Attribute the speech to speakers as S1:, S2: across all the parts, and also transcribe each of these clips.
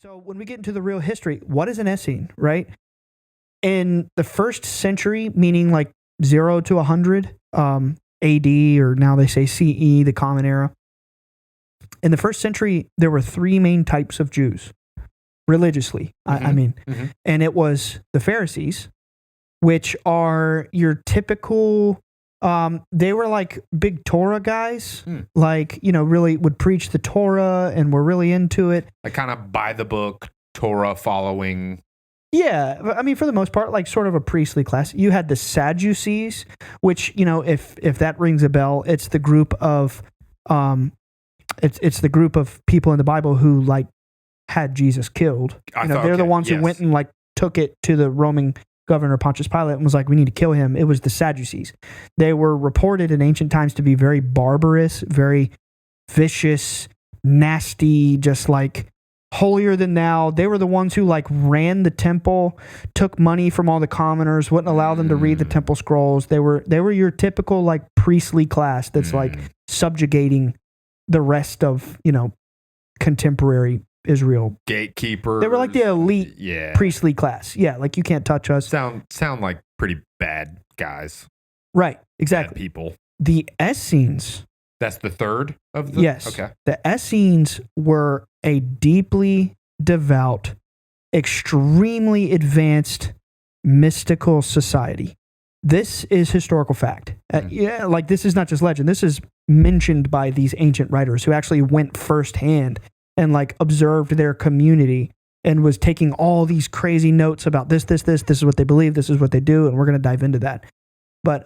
S1: So when we get into the real history, what is an Essene, right? In the first century, meaning like 0 to 100 AD, or now they say CE, the Common Era. In the first century, there were three main types of Jews, religiously, I mean. And it was the Pharisees, which are your typical... they were like big Torah guys, like, really would preach the Torah and were really into it.
S2: Like kind of by the book, Torah following.
S1: Yeah. I mean, for the most part, like sort of a priestly class. You had the Sadducees, which, if that rings a bell, it's the group of, it's the group of people in the Bible who like had Jesus killed. They're the ones who went and like took it to the Roman Governor Pontius Pilate and was like, we need to kill him. It was the Sadducees. They were reported in ancient times to be very barbarous, very vicious, nasty, just like holier than thou. They were the ones who like ran the temple, took money from all the commoners, wouldn't allow them to read the temple scrolls. They were your typical like priestly class that's like subjugating the rest of, contemporary Israel.
S2: Gatekeeper.
S1: They were like the elite priestly class. Yeah, like you can't touch us.
S2: Sound like pretty bad guys.
S1: Right, exactly.
S2: Bad people.
S1: The Essenes.
S2: That's the third of the...
S1: Yes.
S2: Okay.
S1: The Essenes were a deeply devout, extremely advanced, mystical society. This is historical fact. Like this is not just legend. This is mentioned by these ancient writers who actually went firsthand and like observed their community and was taking all these crazy notes about this is what they believe, this is what they do, and we're going to dive into that. But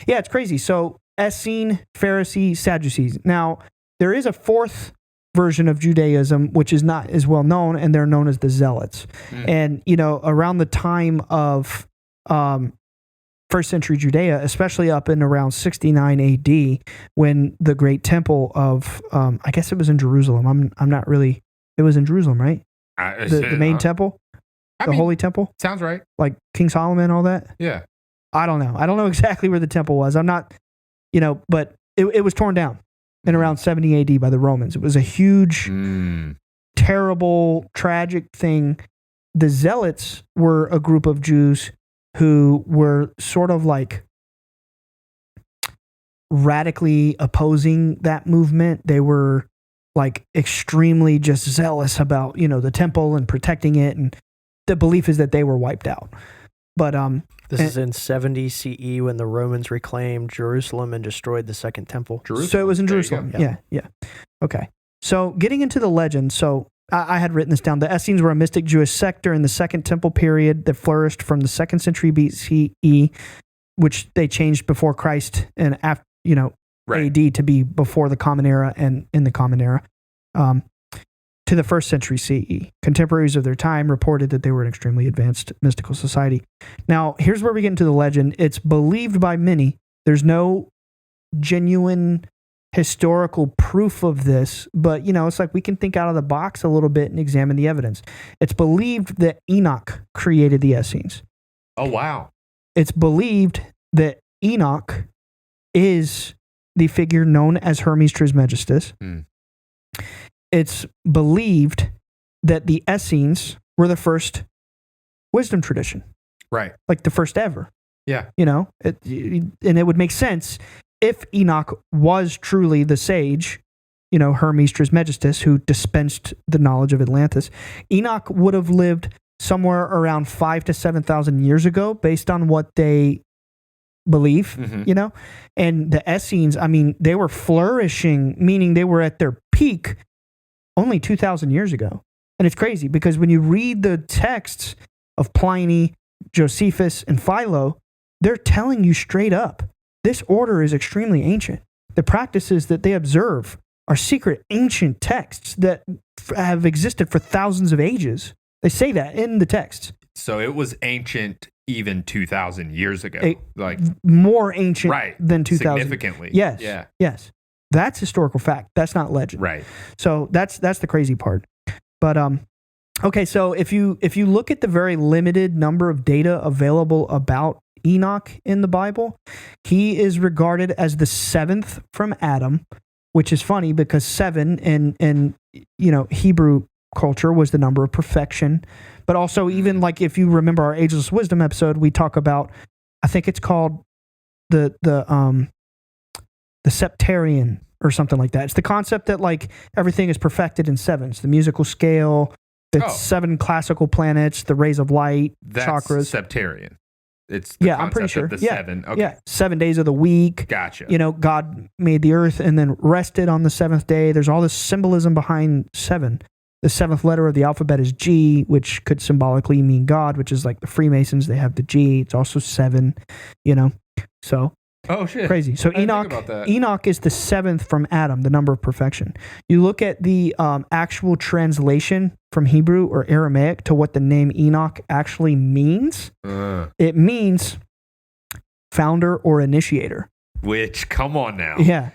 S1: it's crazy. So Essene, Pharisee, Sadducees. Now, there is a fourth version of Judaism, which is not as well known, and they're known as the Zealots. And, around the time of first century Judea, especially up in around 69 AD, when the great temple of, I guess it was in Jerusalem. I'm not really, it was in Jerusalem, right? The main temple? Holy temple?
S2: Sounds right.
S1: Like King Solomon, all that?
S2: Yeah.
S1: I don't know. I don't know exactly where the temple was. I'm not, but it was torn down in around 70 AD by the Romans. It was a huge, terrible, tragic thing. The Zealots were a group of Jews who were sort of like radically opposing that movement. They were like extremely just zealous about, the temple and protecting it. And the belief is that they were wiped out. But
S3: this is in 70 CE when the Romans reclaimed Jerusalem and destroyed the second temple.
S1: So it was in Jerusalem. Yeah. Okay. So getting into the legend. So I had written this down. The Essenes were a mystic Jewish sect during the Second Temple period that flourished from the 2nd century BCE, which they changed before Christ and after, AD to be before the Common Era and in the Common Era, to the 1st century CE. Contemporaries of their time reported that they were an extremely advanced mystical society. Now, here's where we get into the legend. It's believed by many. There's no genuine historical proof of this, but it's like we can think out of the box a little bit and examine the evidence. It's believed that Enoch created the Essenes.
S2: Oh, wow.
S1: It's believed that Enoch is the figure known as Hermes Trismegistus. It's believed that the Essenes were the first wisdom tradition.
S2: Right.
S1: Like the first ever.
S2: Yeah.
S1: And it would make sense if Enoch was truly the sage, Hermes Trismegistus, who dispensed the knowledge of Atlantis. Enoch would have lived somewhere around 5,000 to 7,000 years ago, based on what they believe, And the Essenes, they were flourishing, meaning they were at their peak only 2,000 years ago. And it's crazy because when you read the texts of Pliny, Josephus, and Philo, they're telling you straight up, this order is extremely ancient. The practices that they observe are secret ancient texts that have existed for thousands of ages. They say that in the text.
S2: So it was ancient even 2,000 years ago.
S1: More ancient than 2,000.
S2: Significantly.
S1: Yes.
S2: Yeah.
S1: Yes. That's historical fact. That's not legend.
S2: Right.
S1: So that's the crazy part. But okay, so if you look at the very limited number of data available about Enoch in the Bible, he is regarded as the 7th from Adam, which is funny because 7 in Hebrew culture was the number of perfection. But also, even like if you remember our Ageless Wisdom episode, we talk about, I think it's called the septarian or something like that. It's the concept that like everything is perfected in sevens. The musical scale, the 7 classical planets, the rays of light,
S2: That's
S1: chakras.
S2: Septarian. It's the
S1: I'm pretty sure.
S2: of the 7. Okay.
S1: Yeah, 7 days of the week.
S2: Gotcha.
S1: God made the earth and then rested on the 7th day. There's all this symbolism behind 7. The 7th letter of the alphabet is G, which could symbolically mean God, which is like the Freemasons. They have the G. It's also 7, So
S2: Oh, shit.
S1: crazy. So
S2: I didn't think about that.
S1: Enoch is the 7th from Adam, the number of perfection. You look at the actual translation from Hebrew or Aramaic to what the name Enoch actually means. It means founder or initiator.
S2: Which, come on now.
S1: Yeah.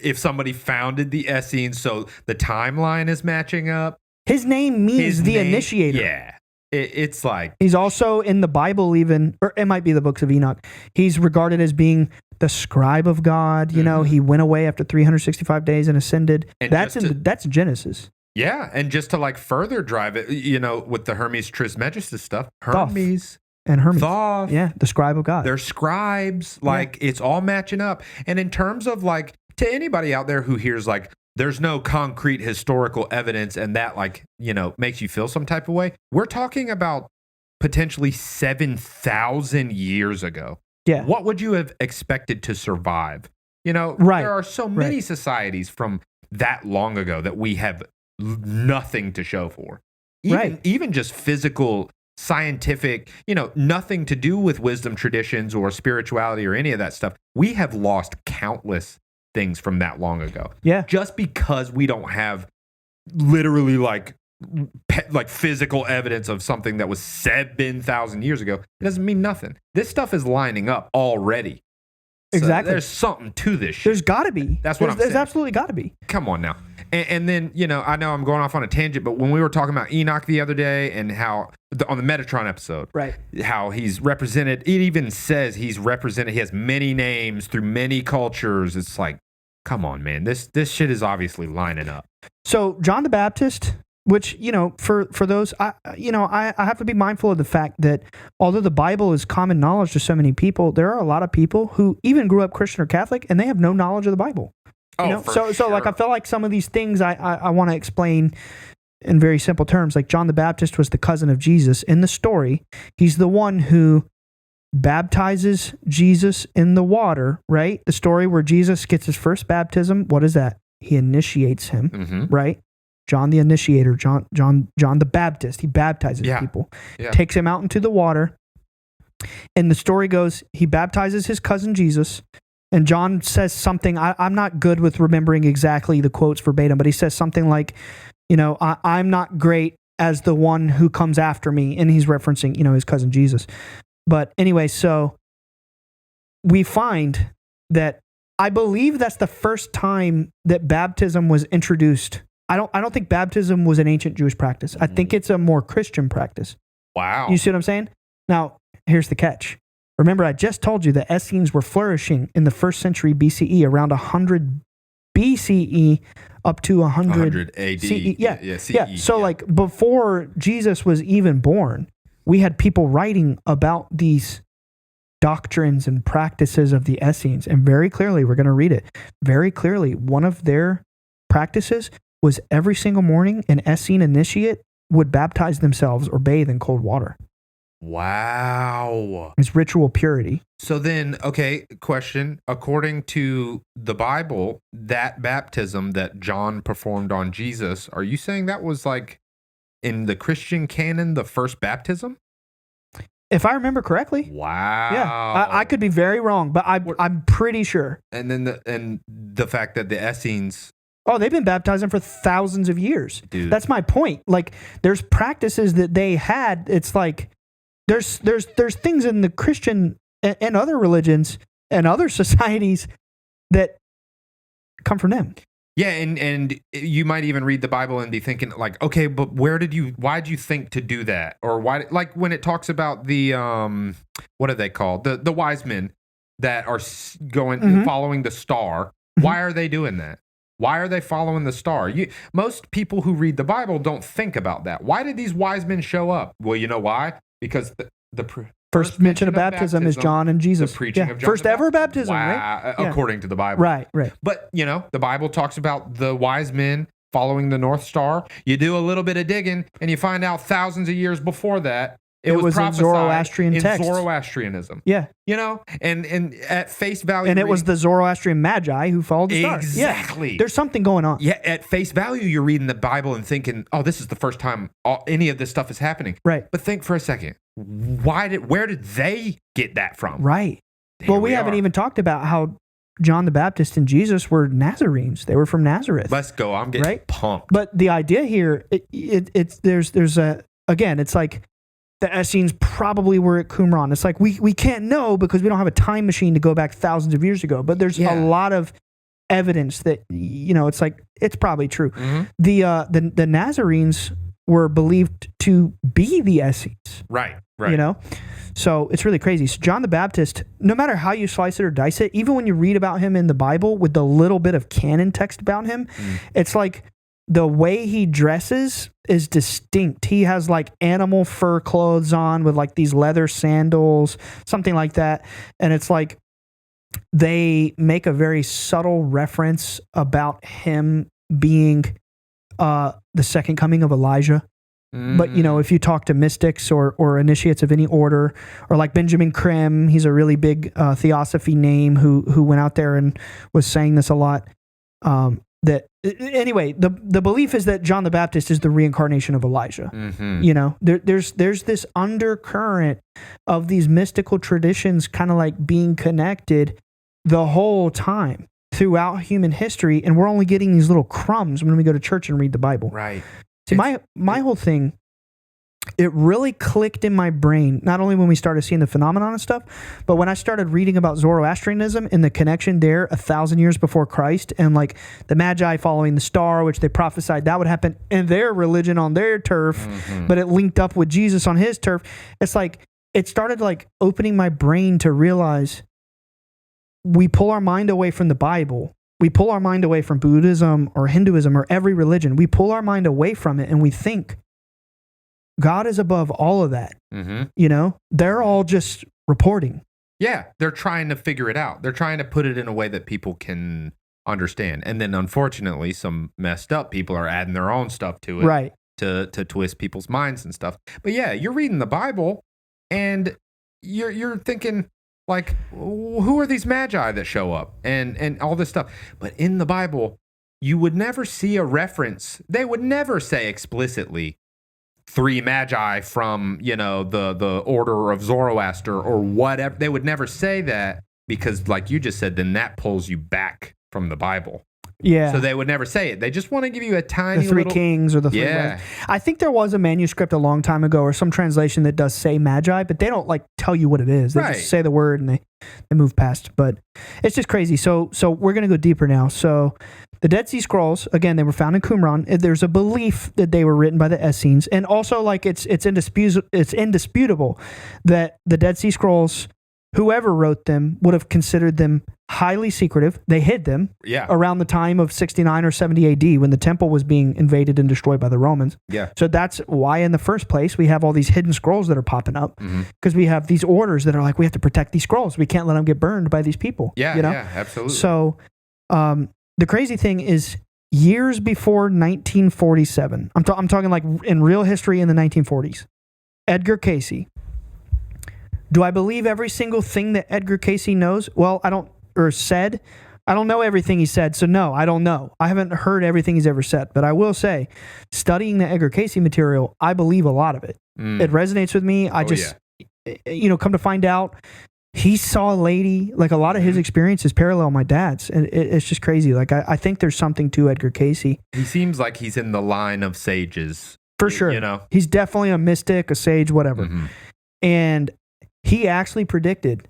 S2: If somebody founded the Essenes, so the timeline is matching up.
S1: His name means initiator.
S2: Yeah. It's like...
S1: He's also in the Bible even, or it might be the books of Enoch. He's regarded as being the scribe of God. He went away after 365 days and ascended.
S2: And
S1: that's Genesis.
S2: Yeah, and just to like further drive it, with the Hermes Trismegistus stuff, Hermes
S1: and Hermes.
S2: Thoth,
S1: yeah, the scribe of God.
S2: They're scribes. Like, it's all matching up. And in terms of like, to anybody out there who hears like, there's no concrete historical evidence and that like, makes you feel some type of way. We're talking about potentially 7,000 years ago.
S1: Yeah.
S2: What would you have expected to survive?
S1: Right.
S2: There are so many societies from that long ago that we have nothing to show for. Even just physical, scientific, nothing to do with wisdom traditions or spirituality or any of that stuff. We have lost countless things from that long ago.
S1: Yeah.
S2: Just because we don't have literally like physical evidence of something that was 7,000 years ago, it doesn't mean nothing. This stuff is lining up already.
S1: Exactly.
S2: So there's something to this shit.
S1: There's got to be.
S2: That's what I'm saying.
S1: There's absolutely got to be.
S2: Come on now. And then, I know I'm going off on a tangent, but when we were talking about Enoch the other day and how, on the Metatron episode,
S1: right,
S2: how he's represented, it even says he's represented, he has many names through many cultures. It's like, come on, man. This shit is obviously lining up.
S1: So John the Baptist, which, for those, I have to be mindful of the fact that although the Bible is common knowledge to so many people, there are a lot of people who even grew up Christian or Catholic and they have no knowledge of the Bible. So like I feel like some of these things I want to explain in very simple terms. Like John the Baptist was the cousin of Jesus in the story. He's the one who baptizes Jesus in the water, right? The story where Jesus gets his first baptism. What is that? He initiates him, right? John the initiator, John the Baptist. He baptizes people, takes him out into the water. And the story goes, he baptizes his cousin Jesus. And John says something, I'm not good with remembering exactly the quotes verbatim, but he says something like, I'm not great as the one who comes after me. And he's referencing, his cousin Jesus. But anyway, so we find that I believe that's the first time that baptism was introduced. I don't think baptism was an ancient Jewish practice. I think it's a more Christian practice.
S2: Wow.
S1: You see what I'm saying? Now, here's the catch. Remember, I just told you the Essenes were flourishing in the 1st century BCE, around 100 BCE up to 100
S2: AD.
S1: CE. Yeah. So like before Jesus was even born, we had people writing about these doctrines and practices of the Essenes. And very clearly, we're going to read it. Very clearly, one of their practices was every single morning an Essene initiate would baptize themselves or bathe in cold water.
S2: Wow.
S1: It's ritual purity.
S2: So then, okay, question. According to the Bible, that baptism that John performed on Jesus, are you saying that was like in the Christian canon, the first baptism?
S1: If I remember correctly.
S2: Wow.
S1: Yeah. I could be very wrong, but I'm pretty sure.
S2: And then the fact that the Essenes...
S1: Oh, they've been baptizing for thousands of years.
S2: Dude.
S1: That's my point. Like, there's practices that they had. It's like... There's things in the Christian and other religions and other societies that come from them.
S2: Yeah, and you might even read the Bible and be thinking like, okay, but why'd you think to do that? Or why, like when it talks about the, what are they called? The wise men that are going, following the star. Why are they doing that? Why are they following the star? Most people who read the Bible don't think about that. Why did these wise men show up? Well, you know why? Because the
S1: first mention of baptism is John and Jesus.
S2: The preaching of John
S1: first ever baptism,
S2: right?
S1: Yeah.
S2: According to the Bible.
S1: Right.
S2: But, the Bible talks about the wise men following the North Star. You do a little bit of digging, and you find out thousands of years before that, it was prophesied
S1: in Zoroastrian text.
S2: Zoroastrianism.
S1: Yeah.
S2: And at face value.
S1: And it was the Zoroastrian Magi who followed the star.
S2: Exactly.
S1: Yeah. There's something going on.
S2: Yeah, at face value, you're reading the Bible and thinking, oh, this is the first time any of this stuff is happening.
S1: Right.
S2: But think for a second. Where did they get that from?
S1: Right. Well, we haven't even talked about how John the Baptist and Jesus were Nazarenes. They were from Nazareth.
S2: Let's go. I'm getting pumped.
S1: But the idea here, it's like the Essenes probably were at Qumran. It's like we can't know because we don't have a time machine to go back thousands of years ago. But there's a lot of evidence that it's like it's probably true.
S2: Mm-hmm.
S1: The Nazarenes were believed to be the Essenes.
S2: Right.
S1: So it's really crazy. So John the Baptist, no matter how you slice it or dice it, even when you read about him in the Bible with the little bit of canon text about him, it's like the way he dresses is distinct. He has like animal fur clothes on with like these leather sandals, something like that. And it's like they make a very subtle reference about him being the second coming of Elijah. But, if you talk to mystics or initiates of any order, or like Benjamin Krim, he's a really big theosophy name who went out there and was saying this a lot. The belief is that John the Baptist is the reincarnation of Elijah. There's this undercurrent of these mystical traditions kind of like being connected the whole time throughout human history, and we're only getting these little crumbs when we go to church and read the Bible.
S2: Right.
S1: See, my whole thing, it really clicked in my brain, not only when we started seeing the phenomenon and stuff, but when I started reading about Zoroastrianism and the connection there 1,000 years before Christ, and like the Magi following the star, which they prophesied that would happen in their religion on their turf, but it linked up with Jesus on his turf. It's like, it started like opening my brain to realize we pull our mind away from the Bible. We pull our mind away from Buddhism or Hinduism or every religion. We pull our mind away from it and we think God is above all of that. They're all just reporting.
S2: Yeah, they're trying to figure it out. They're trying to put it in a way that people can understand. And then unfortunately, some messed up people are adding their own stuff to it.
S1: Right.
S2: To twist people's minds and stuff. But yeah, you're reading the Bible and you're thinking, like, who are these magi that show up and all this stuff? But in the Bible, you would never see a reference. They would never say explicitly 3 magi from, the order of Zoroaster or whatever. They would never say that because, like you just said, then that pulls you back from the Bible.
S1: Yeah.
S2: So they would never say it. They just want to give you a tiny
S1: the 3 kings or the 3
S2: Yeah.
S1: I think there was a manuscript a long time ago or some translation that does say magi, but they don't like tell you what it is. They just say the word and they move past. But it's just crazy. So we're going to go deeper now. So the Dead Sea Scrolls, again, they were found in Qumran. There's a belief that they were written by the Essenes. And also like it's indisputable that the Dead Sea Scrolls, whoever wrote them, would have considered them highly secretive. They hid them around the time of 69 or 70 AD when the temple was being invaded and destroyed by the Romans.
S2: Yeah.
S1: So that's why in the first place we have all these hidden scrolls that are popping up because we have these orders that are like, we have to protect these scrolls. We can't let them get burned by these people.
S2: Yeah, absolutely.
S1: So the crazy thing is years before 1947, I'm talking like in real history in the 1940s, Edgar Cayce. Do I believe every single thing that Edgar Cayce knows? Well, said. I don't know everything he said, so no, I don't know. I haven't heard everything he's ever said, but I will say, studying the Edgar Cayce material, I believe a lot of it. It resonates with me. Come to find out, he saw a lady, like a lot of his experiences parallel my dad's, and it's just crazy. Like, I think there's something to Edgar Cayce.
S2: He seems like he's in the line of sages.
S1: For sure. He's definitely a mystic, a sage, whatever. And he actually predicted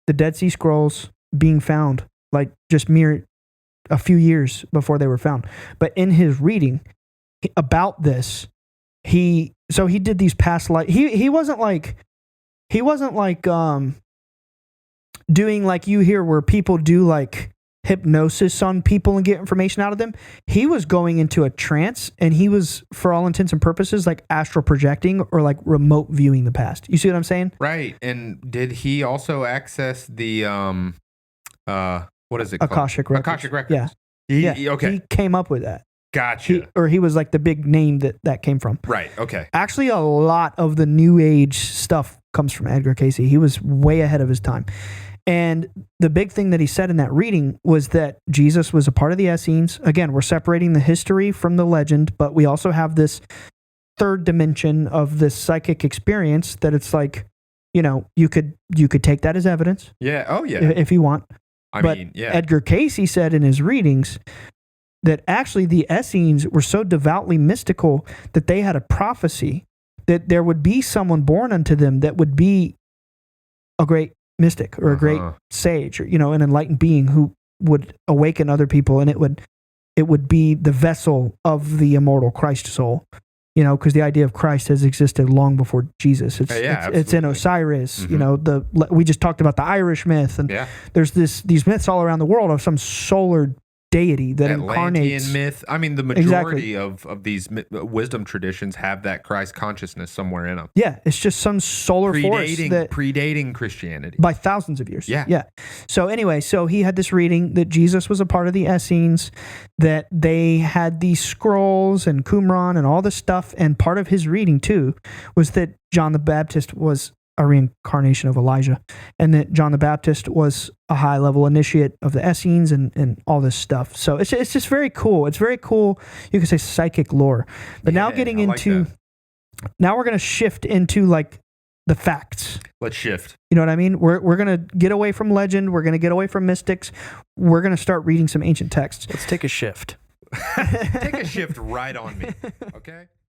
S1: the Dead Sea Scrolls being found, like just mere a few years before they were found. But in his reading about this, he did these past life. He wasn't like doing like you hear where people do like hypnosis on people and get information out of them. He was going into a trance, and he was, for all intents and purposes, like astral projecting or like remote viewing the past. You see what I'm saying?
S2: Right. And did he also access the what is it called?
S1: Akashic Records.
S2: Akashic Records.
S1: Yeah.
S2: Okay.
S1: He came up with that.
S2: Gotcha.
S1: He was like the big name that came from.
S2: Right. Okay.
S1: Actually, a lot of the New Age stuff comes from Edgar Cayce. He was way ahead of his time. And the big thing that he said in that reading was that Jesus was a part of the Essenes. Again, we're separating the history from the legend, but we also have this third dimension of this psychic experience that it's like, you could take that as evidence.
S2: Yeah. Oh, yeah.
S1: If you want.
S2: I mean, yeah.
S1: Edgar Cayce said in his readings that actually the Essenes were so devoutly mystical that they had a prophecy that there would be someone born unto them that would be a great mystic or a great sage or, an enlightened being who would awaken other people, and it would be the vessel of the immortal Christ soul. Because the idea of Christ has existed long before Jesus. It's in Osiris.
S2: Mm-hmm.
S1: We just talked about the Irish myth, and there's these myths all around the world of some solar deity that incarnates.
S2: Atlantean myth. I mean, the majority of these wisdom traditions have that Christ consciousness somewhere in them.
S1: Yeah, it's just some solar force
S2: predating Christianity
S1: by thousands of years.
S2: Yeah.
S1: So anyway, he had this reading that Jesus was a part of the Essenes, that they had these scrolls and Qumran and all this stuff, and part of his reading too was that John the Baptist was a reincarnation of Elijah, and that John the Baptist was a high-level initiate of the Essenes and all this stuff. So it's just very cool. It's very cool. You could say psychic lore. But now getting into... Now we're going to shift into like the facts.
S2: Let's shift.
S1: You know what I mean? We're going to get away from legend. We're going to get away from mystics. We're going to start reading some ancient texts.
S3: Let's take a shift.
S2: Take a shift right on me, okay?